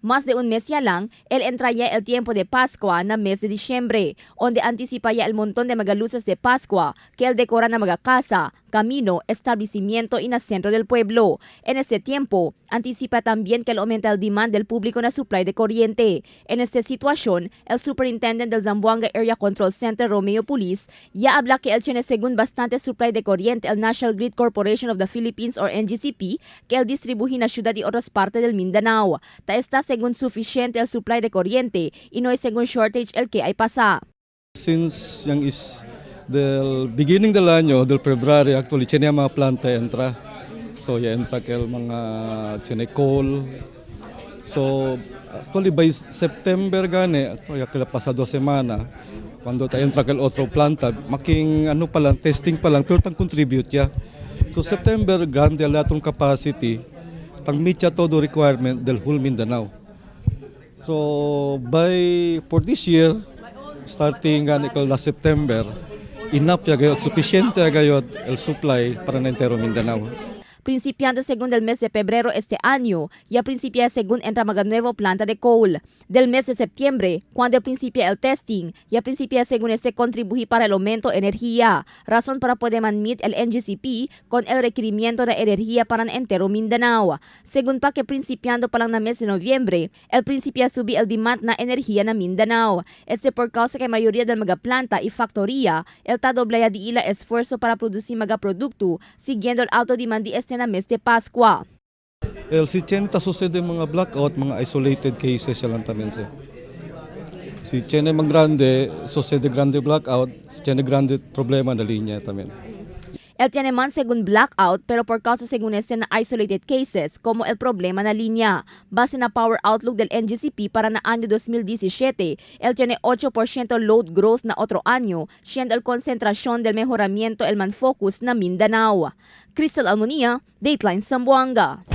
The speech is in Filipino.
Más de un mes ya lang, entra ya el tiempo de Pascua na mes de Disyembre, onde anticipa ya el montón de magaluces de Pascua que el decora na mga casa, camino, establecimiento y na centro del pueblo. En este tiempo, anticipa también que aumenta el demand del público na supply de corriente. En esta situación, el superintendent del Zamboanga Area Control Center, Romeo Pulis, ya habla que él tiene según bastante supply de corriente el National Grid Corporation of the Philippines or NGCP que él distribuye na ciudad y otras partes del Mindanao. Ta está según suficiente el supply de corriente y no es según shortage el que hay pasa. Since yang is del beginning del año, del February, actually, tiene mga planta entra. So, ya entra kel mga tiene coal. So, actually, by September gani, actually, kila pasado semana, cuando tayo entra kel otro planta, making ano pa lang, testing pa lang, pero tang contribute ya. So, September, grande latong capacity, tang meet ya todo requirement del whole Mindanao. So, for this year, starting last September, enough ya gayot, suficiente ya gayot el supply para na entero Mindanao. Principiando según el mes de febrero este año, ya principia según entra mga nuevo planta de coal. Del mes de septiembre, cuando principia el testing, ya principia según este contribuye para el aumento de energía, razón para poder meet el NGCP con el requerimiento de energía para el entero Mindanao. Según pa que principiando pa lang na mes de noviembre, el principia subir el demand na energía na Mindanao. Este por causa que mayoría del mga planta y factoría, el ta doblaya di ila esfuerzo para producir mga produkto, siguiendo el alto demand di este na mes de Pascua. El 60 sucede mga blackout, mga isolated cases siya lang tamen siya. Si tiene mga grande, sucede grande blackout, si tiene grande problema na linya tamen. El tiene man según blackout pero por causa según este na isolated cases como el problema na linya. Base na power outlook del NGCP para na año 2017, el tiene 8% load growth na otro año, siendo el concentración del mejoramiento el man focus na Mindanao. Crystal Almonía, Dateline Zamboanga.